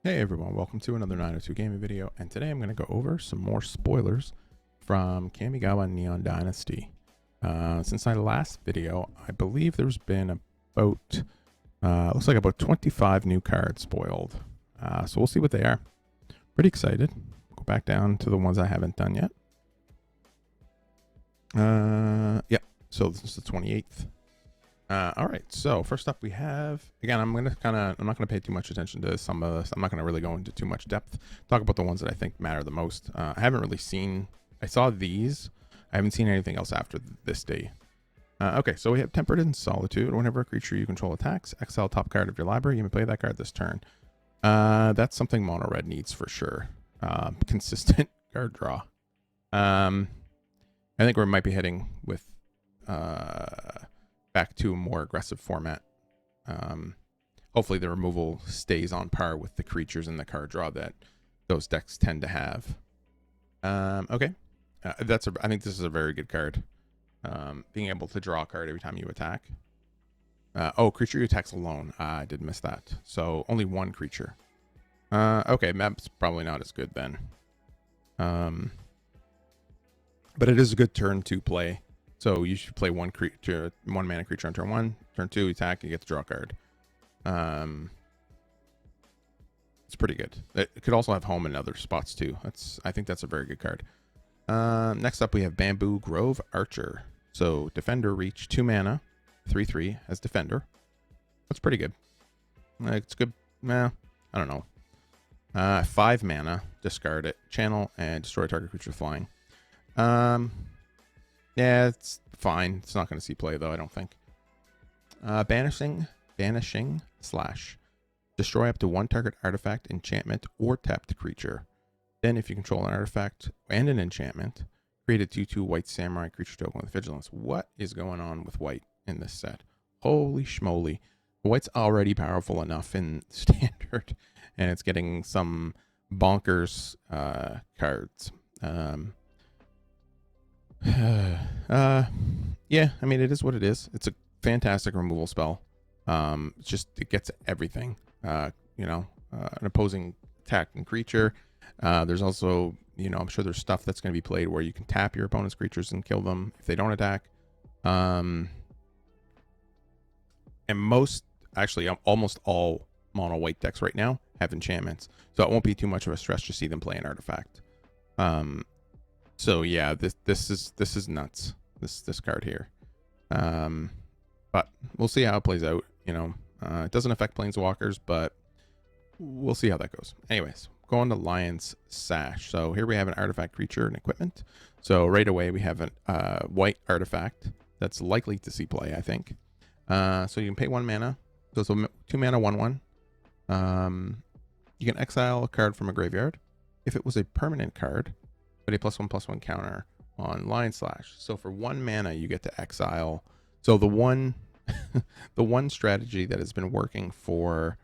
Hey everyone, welcome to another 902 gaming video, and today I'm going to go over some more spoilers from Kamigawa Neon Dynasty. Since my last video, I believe there's been about, looks like about 25 new cards spoiled. So we'll see what they are. Pretty excited. Go back down to the ones I haven't done yet. Yeah, so this is the 28th. All right, so first up we have, again, I'm not going to pay too much attention to some of this. I'm not going to really go into too much depth. Talk about the ones that I think matter the most. I haven't really seen, I saw these. I haven't seen anything else after this day. Okay, so we have Tempered in Solitude. Whenever a creature you control attacks, exile top card of your library. You may play that card this turn. That's something mono red needs for sure. Consistent card draw. I think we might be heading with back to a more aggressive format. Hopefully the removal stays on par with the creatures in the card draw that those decks tend to have. Okay, I think this is a very good card. Being able to draw a card every time you attack. Oh, creature you attacks alone. I did miss that. So only one creature. Okay, that's probably not as good then. But it is a good turn to play. So you should play one mana creature on turn 1. Turn 2, attack, you get the draw card. It's pretty good. It could also have home in other spots too. I think that's a very good card. Next up we have Bamboo Grove Archer. So Defender reach 2 mana, 3/3 as Defender. That's pretty good. It's good. I don't know. 5 mana, discard it, channel, and destroy target creature flying. Yeah, it's fine. It's not going to see play, though, I don't think. Banishing / destroy up to 1 target artifact, enchantment, or tapped creature. Then, if you control an artifact and an enchantment, create a 2/2 white samurai creature token with vigilance. What is going on with white in this set? Holy schmoly. White's already powerful enough in standard, and it's getting some bonkers cards. Yeah, I mean, it is what it is. It's a fantastic removal spell. It gets everything. An opposing attacking creature. There's also, I'm sure there's stuff that's going to be played where you can tap your opponent's creatures and kill them if they don't attack. And almost all mono white decks right now have enchantments, so it won't be too much of a stretch to see them play an artifact. So yeah, this is nuts. This card here. But we'll see how it plays out. It doesn't affect planeswalkers, but we'll see how that goes. Anyways, going to Lion's Sash. So here we have an artifact creature and equipment. So right away we have a white artifact that's likely to see play, I think. So you can pay 1 mana. So it's a 2 mana 1/1. You can exile a card from a graveyard. If it was a permanent card, but a +1/+1 counter on Lion Slash. So for 1 mana, you get to exile. So the one strategy that has been working for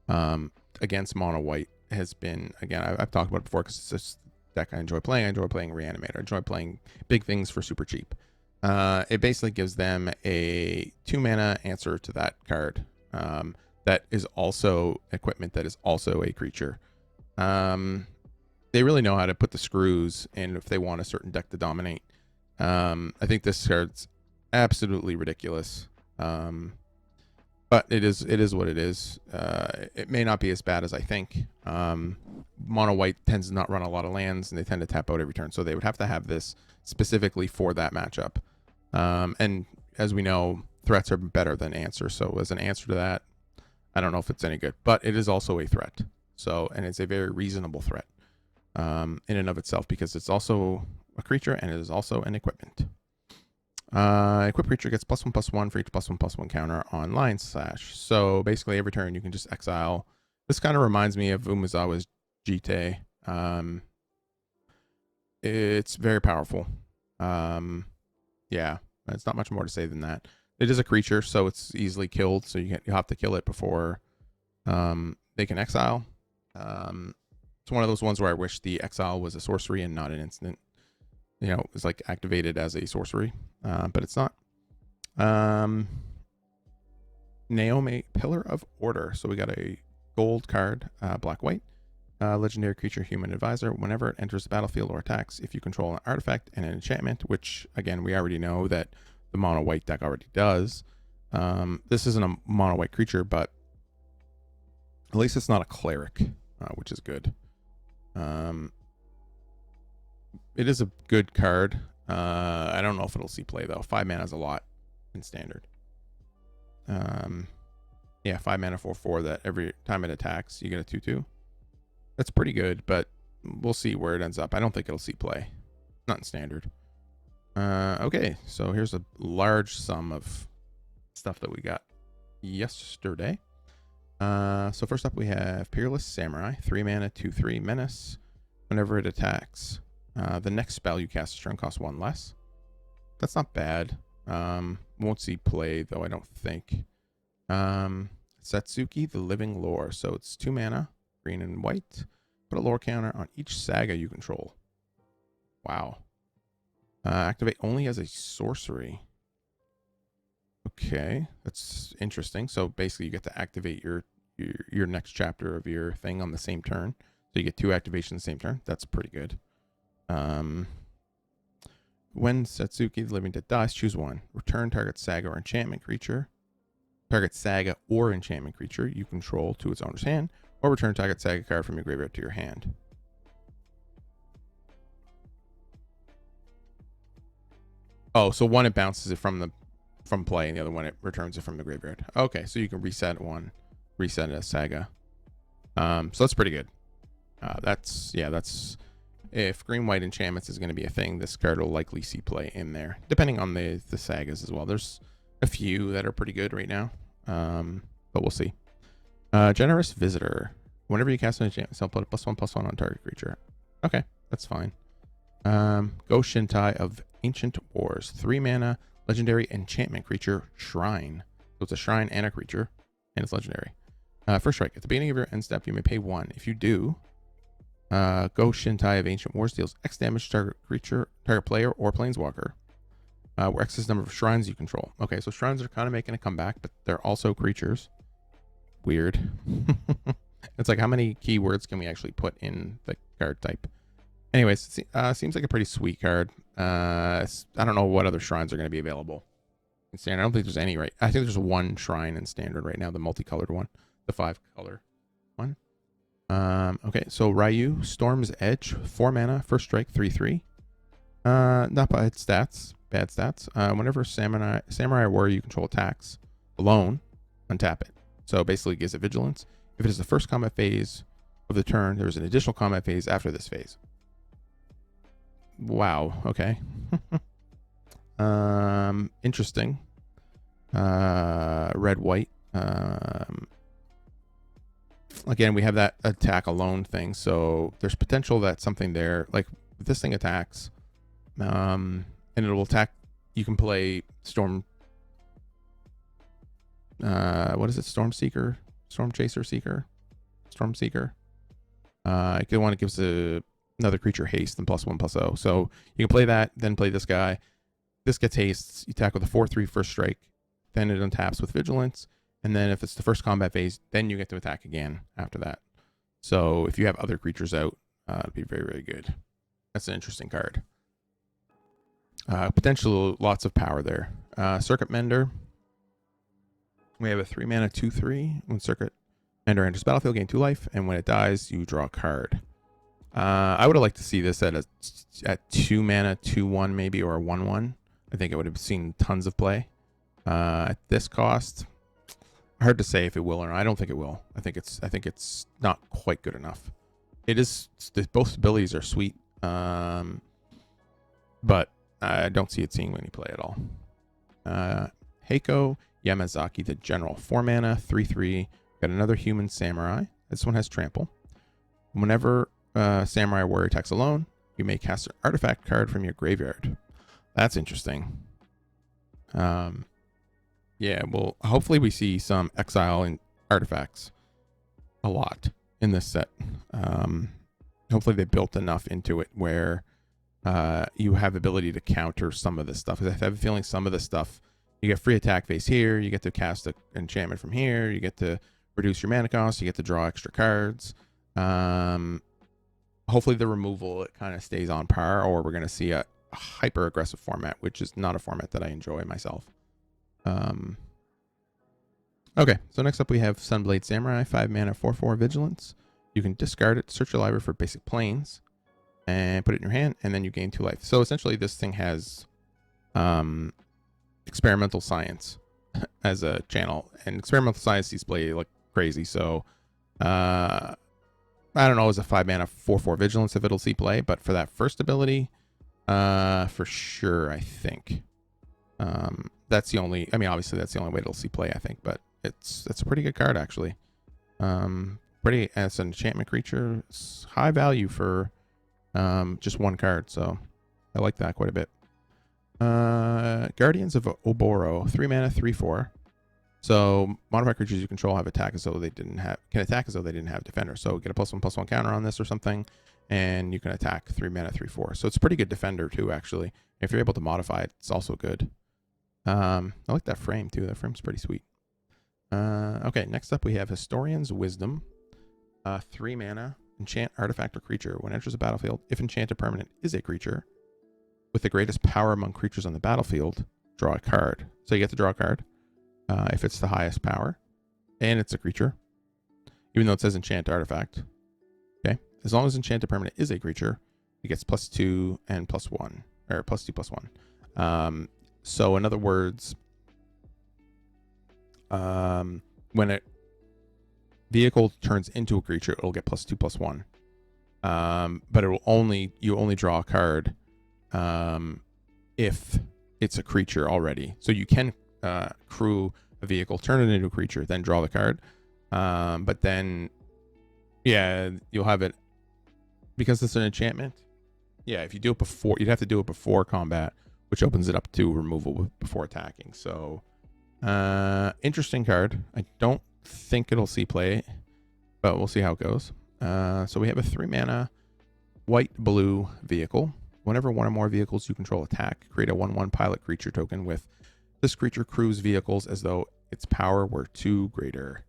against mono white has been, again, I've talked about it before because it's this deck I enjoy playing. I enjoy playing Reanimator. I enjoy playing big things for super cheap. It basically gives them a 2 mana answer to that card that is also equipment that is also a creature. They really know how to put the screws in if they want a certain deck to dominate. I think this card's absolutely ridiculous. But it is what it is. It may not be as bad as I think. Mono white tends to not run a lot of lands, and they tend to tap out every turn. So they would have to have this specifically for that matchup. And as we know, threats are better than answers. So as an answer to that, I don't know if it's any good. But it is also a threat. And it's a very reasonable threat. In and of itself, because it's also a creature and it is also an equipment. Equipped creature gets +1/+1 for each +1/+1 counter on Lion Slash. So basically every turn you can just exile. This kind of reminds me of Umezawa's Jite. It's very powerful. Yeah, it's not much more to say than that. It is a creature, so it's easily killed. So you have to kill it before they can exile. It's one of those ones where I wish the exile was a sorcery and not an instant. It's like activated as a sorcery, but it's not. Naomi, Pillar of Order. So we got a gold card, black-white. Legendary creature, human advisor. Whenever it enters the battlefield or attacks, if you control an artifact and an enchantment, which again we already know that the mono white deck already does. This isn't a mono white creature, but at least it's not a cleric, which is good. It is a good card. I don't know if it'll see play though. 5 mana is a lot in standard. Yeah, 5 mana 4/4 that every time it attacks, you get a 2/2. That's pretty good, but we'll see where it ends up. I don't think it'll see play. Not in standard. Okay, so here's a large sum of stuff that we got yesterday. So first up we have Peerless Samurai, 3 mana, 2/3 menace. Whenever it attacks, the next spell you cast this turn costs 1 less. That's not bad. Won't see play though, I don't think. Satsuki, the Living Lore. So it's 2 mana, green and white. Put a lore counter on each saga you control. Wow. Activate only as a sorcery. Okay, that's interesting. So basically you get to activate your next chapter of your thing on the same turn. So you get 2 activations the same turn. That's pretty good. When Satsuki, the Living Dead, dies, choose 1. Return target saga or enchantment creature. Target saga or enchantment creature you control to its owner's hand, or return target saga card from your graveyard to your hand. Oh, so one it bounces it from play, and the other one it returns it from the graveyard. Okay, so you can reset one, reset a saga. So that's pretty good. That's if green white enchantments is going to be a thing, this card will likely see play in there, depending on the sagas as well. There's a few that are pretty good right now, but we'll see. Generous Visitor. Whenever you cast an enchantment, so put a +1/+1 on target creature. Okay, that's fine. Go Shintai of Ancient Wars. 3 mana, legendary enchantment creature, Shrine. So it's a shrine and a creature, and it's legendary. First strike. At the beginning of your end step, you may pay 1. If you do, Go Shintai of Ancient Wars deals X damage to target creature, target player, or planeswalker. Where X is the number of shrines you control. Okay, so shrines are kind of making a comeback, but they're also creatures. Weird. It's like, how many keywords can we actually put in the card type? Anyways, seems like a pretty sweet card. I don't know what other shrines are going to be available in standard. I don't think there's any, right? I think there's 1 shrine in standard right now, the multicolored one, the 5-color one. Okay, so Ryu, Storm's Edge, 4 mana, first strike, 3/3. Not bad stats, bad stats. Whenever Samurai or Warrior you control attacks alone, untap it. So basically it gives it vigilance. If it is the first combat phase of the turn, there's an additional combat phase after this phase. Wow, okay. Interesting. Red, white. Again, we have that attack alone thing, so there's potential that something there, like if this thing attacks, and it will attack, you can play Storm, what is it, Storm Seeker? Storm Chaser Seeker? Storm Seeker. You can one that gives another creature haste and +1/+0. So you can play that, then play this guy. This gets haste, you attack with a 4/3 first strike, then it untaps with vigilance, and then if it's the first combat phase, then you get to attack again after that. So if you have other creatures out, it'll be very, very good. That's an interesting card. Potential lots of power there. Circuit Mender. We have a 3 mana 2/3. When Circuit Mender enters battlefield, gain 2 life, and when it dies, you draw a card. I would have liked to see this at 2 mana 2/1 maybe, or a 1/1. I think it would have seen tons of play. At this cost, hard to say if it will or not. I don't think it will. I think it's not quite good enough. It is, both abilities are sweet, but I don't see it seeing any play at all. Hako Yamazaki, the General, 4 mana 3/3. Got another human samurai. This one has trample. Whenever Samurai Warrior attacks alone, you may cast an artifact card from your graveyard. That's interesting. Yeah, well, hopefully we see some exile and artifacts a lot in this set. Hopefully they built enough into it where you have the ability to counter some of this stuff. Because I have a feeling some of this stuff, you get free attack phase here, you get to cast an enchantment from here, you get to reduce your mana cost, you get to draw extra cards. Hopefully the removal, it kind of stays on par, or we're going to see a hyper aggressive format, which is not a format that I enjoy myself. Okay, so next up we have Sunblade Samurai, 5 mana, 4/4 vigilance. You can discard it, search your library for basic planes, and put it in your hand, and then you gain 2 life. So essentially this thing has experimental science as a channel, and experimental science sees play like crazy. So I don't know, as a 5 mana 4/4 vigilance if it'll see play, but for that first ability, for sure, I think. That's the only, I mean, obviously that's the only way it'll see play, I think, but it's a pretty good card actually. Pretty, as an enchantment creature, it's high value for just 1 card, so I like that quite a bit. Guardians of Oboro, 3 mana, 3/4. So modified creatures you control have attack as though they didn't have, can attack as though they didn't have defender. So get a +1/+1 counter on this or something, and you can attack 3 mana, 3/4. So it's a pretty good defender too, actually. If you're able to modify it, it's also good. I like that frame too. That frame's pretty sweet. Okay, next up we have Historian's Wisdom. 3 mana, enchant artifact or creature. When it enters the battlefield, if enchanted permanent is a creature with the greatest power among creatures on the battlefield, draw a card. So you get to draw a card. If it's the highest power, and it's a creature, even though it says enchant artifact. Okay, as long as enchanted permanent is a creature, it gets +2 and +1, or +2, +1. So in other words, when a vehicle turns into a creature, it'll get +2, +1. But it will you only draw a card if it's a creature already. So you can crew a vehicle, turn it into a creature, then draw the card. But then, yeah, you'll have it, because it's an enchantment. Yeah, if you do it before, you'd have to do it before combat, which opens it up to removal before attacking. So, interesting card. I don't think it'll see play, but we'll see how it goes. So we have a 3 mana white-blue vehicle. Whenever one or more vehicles you control attack, create a 1/1 pilot creature token with this creature crews vehicles as though its power were 2 greater.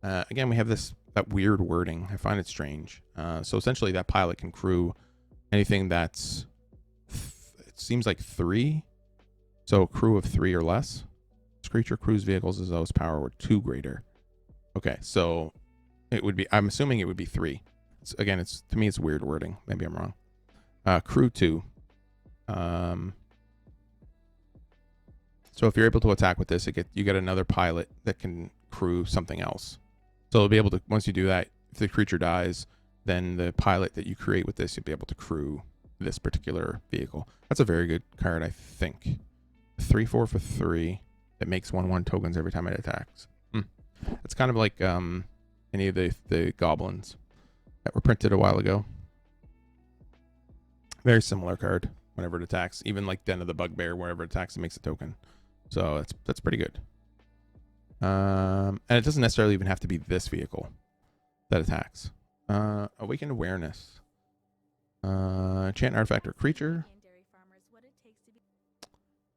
Again, we have that weird wording. I find it strange. So essentially that pilot can crew anything that's, it seems like 3. So a crew of 3 or less. This creature crews vehicles as though its power were 2 greater. Okay, so it would be, I'm assuming it would be 3. Again, to me, it's weird wording. Maybe I'm wrong. Crew 2. So if you're able to attack with this, you get another pilot that can crew something else. So it'll be able to, once you do that, if the creature dies, then the pilot that you create with this, you'll be able to crew this particular vehicle. That's a very good card, I think. 3/4 for 3. It makes 1/1 tokens every time it attacks. It's kind of like any of the goblins that were printed a while ago. Very similar card whenever it attacks. Even like Den of the Bugbear, wherever it attacks, it makes a token. So that's pretty good. And it doesn't necessarily even have to be this vehicle that attacks. Awakened Awareness. Enchant artifact or creature.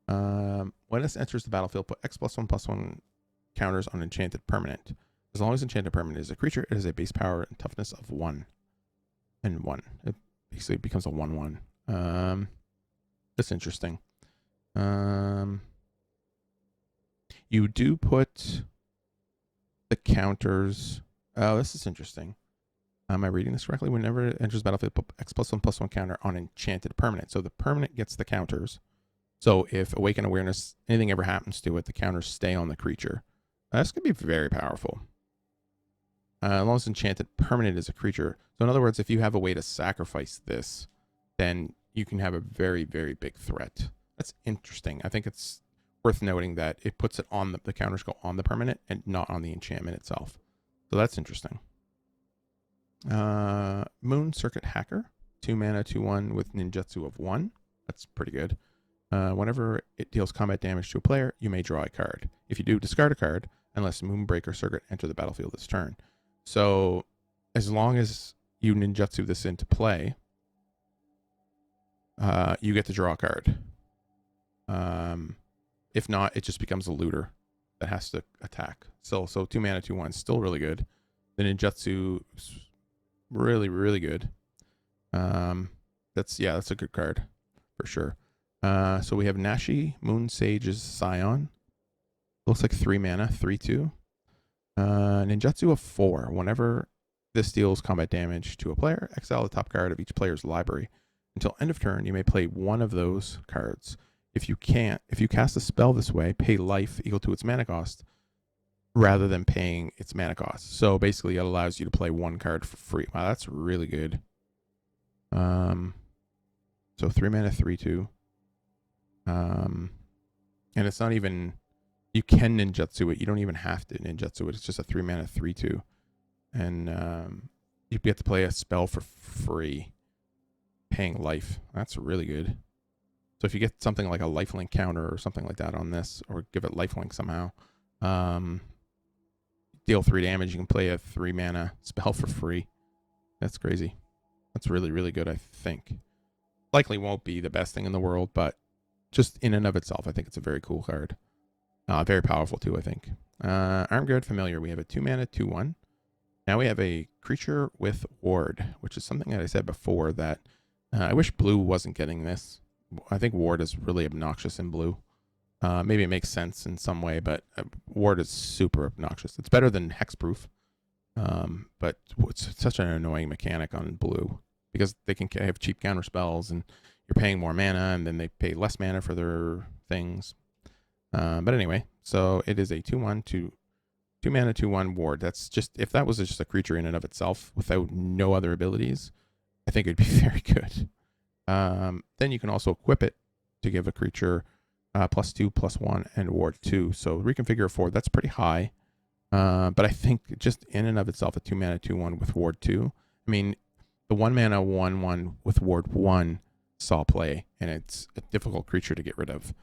When this enters the battlefield, put X +1/+1 counters on enchanted permanent. As long as enchanted permanent is a creature, it has a base power and toughness of 1 and 1. It basically becomes a 1/1. That's interesting. You do put the counters. Oh, this is interesting. Am I reading this correctly? Whenever it enters battlefield, put X +1/+1 counter on enchanted permanent. So the permanent gets the counters. So if Awaken Awareness, anything ever happens to it, the counters stay on the creature. This could be very powerful. As long as enchanted permanent is a creature. So in other words, if you have a way to sacrifice this, then you can have a very, very big threat. That's interesting. I think it's worth noting that it puts it on the counters go on the permanent and not on the enchantment itself. So that's interesting. Moon Circuit Hacker, 2 mana, 2/1 with ninjutsu of 1. That's pretty good. Whenever it deals combat damage to a player, you may draw a card. If you do, discard a card unless Moonbreaker Circuit enter the battlefield this turn. So as long as you ninjutsu this into play, you get to draw a card. If not, it just becomes a looter that has to attack. So 2 mana, 2/1, still really good. The ninjutsu really, really good. That's a good card for sure. So we have Nashi, Moon Sage's Scion. Looks like 3 mana, 3/2. Ninjutsu of 4. Whenever this deals combat damage to a player, exile the top card of each player's library. Until end of turn, you may play one of those cards. If you cast a spell this way, pay life equal to its mana cost rather than paying its mana cost. So basically, it allows you to play one card for free. Wow, that's really good. So 3 mana, 3/2. And it's not even, you can ninjutsu it. You don't even have to ninjutsu it. It's just a 3 mana, 3/2. And you get to play a spell for free, paying life. That's really good. So if you get something like a lifelink counter or something like that on this, or give it lifelink somehow, deal 3 damage, you can play a 3 mana spell for free. That's crazy. That's really, really good, I think. Likely won't be the best thing in the world, but just in and of itself, I think it's a very cool card. Very powerful too, I think. Armed Guard Familiar, we have a 2 mana, 2/1. Now we have a creature with ward, which is something that I said before that I wish blue wasn't getting this. I think ward is really obnoxious in blue. Maybe it makes sense in some way, but ward is super obnoxious. It's better than hexproof, but it's such an annoying mechanic on blue because they can have cheap counter spells and you're paying more mana and then they pay less mana for their things. But anyway, so it is a 2/1, 2 mana, 2/1 ward. That's just, if that was just a creature in and of itself without no other abilities, I think it'd be very good. Then you can also equip it to give a creature +2, +1, and ward 2. So reconfigure 4, that's pretty high. But I think just in and of itself, a 2 mana, 2/1 with ward 2. I mean, the 1 mana, 1/1 with ward 1 saw play, and it's a difficult creature to get rid of.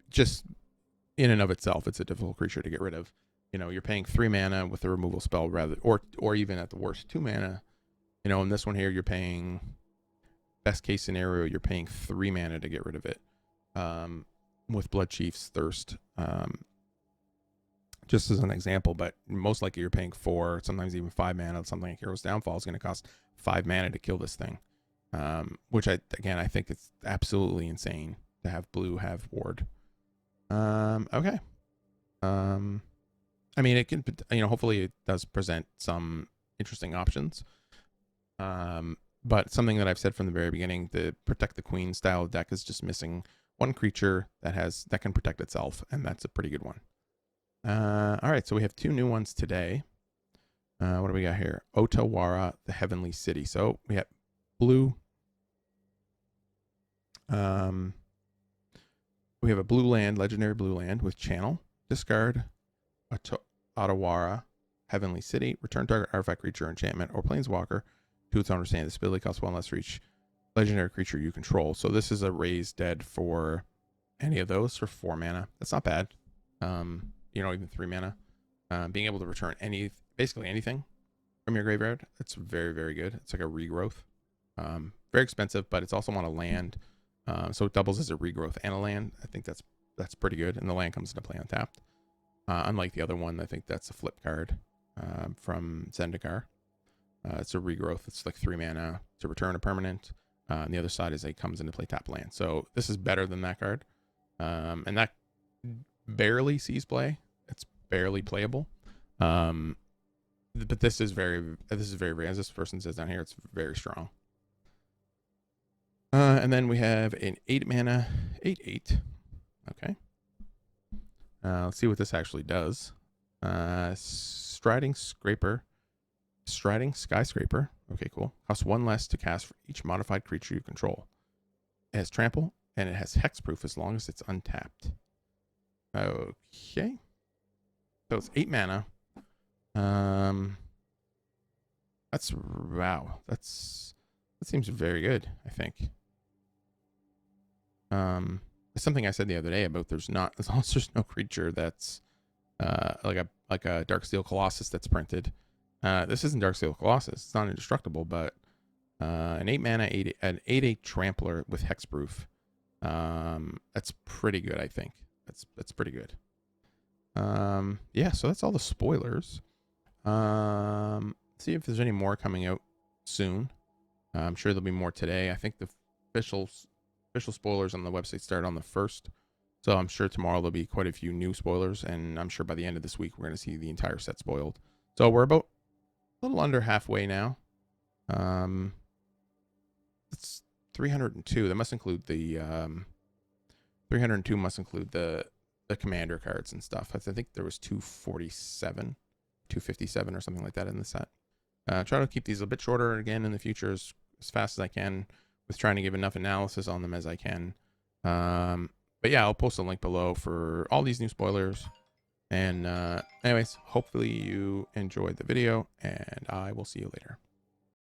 Just in and of itself, it's a difficult creature to get rid of. You know, you're paying 3 mana with a removal spell rather, or even at the worst 2 mana. You know, in this one here, you're paying, best case scenario, you're paying 3 mana to get rid of it. With Blood Chief's Thirst, just as an example, but most likely you're paying 4, sometimes even 5 mana. Something like Hero's Downfall is going to cost 5 mana to kill this thing. Which I think it's absolutely insane to have blue have ward. Okay. I mean, it can, hopefully it does present some interesting options. But something that I've said from the very beginning, the Protect the Queen style deck is just missing one creature that can protect itself, and that's a pretty good one. All right, so we have 2 new ones today. What do we got here? Otawara, the Heavenly City. So we have blue. We have a blue land, legendary blue land with channel. Discard Otawara, Heavenly City. Return target artifact, creature, enchantment, or planeswalker to its owner's hand. This ability costs 1 less for each legendary creature you control. So this is a raise dead for any of those for 4 mana. That's not bad. Even 3 mana. Being able to return basically anything from your graveyard, that's very, very good. It's like a regrowth. Very expensive, but it's also on a land. So it doubles as a regrowth and a land. I think that's pretty good. And the land comes into play untapped. Unlike the other one, I think that's a flip card from Zendikar. It's a regrowth. It's like 3 mana to return a permanent. And the other side is it comes into play tap land. So this is better than that card. And that barely sees play. It's barely playable. But this is very, as this person says down here, it's very strong. And then we have an 8 mana, 8/8. Okay. Let's see what this actually does. Striding Skyscraper. Okay, cool. Costs 1 less to cast for each modified creature you control. It has trample, and it has hexproof as long as it's untapped. Okay. So it's 8 mana. That seems very good, I think. It's something I said the other day about as long as there's no creature that's like a Darksteel Colossus that's printed. This isn't Darksteel Colossus. It's not indestructible, but an 8 mana, an 8/8 trampler with hexproof. That's pretty good, I think. That's pretty good. Yeah, so that's all the spoilers. see if there's any more coming out soon. I'm sure there'll be more today. I think the official spoilers on the website start on the 1st. So I'm sure tomorrow there'll be quite a few new spoilers, and I'm sure by the end of this week we're going to see the entire set spoiled. So we're about a little under halfway now. It's 302. That must include the 302 must include the commander cards and stuff. I think there was 247, 257 or something like that in the set. Try to keep these a bit shorter again in the future as fast as I can, with trying to give enough analysis on them as I can. But yeah, I'll post a link below for all these new spoilers. And anyways, hopefully you enjoyed the video, and I will see you later.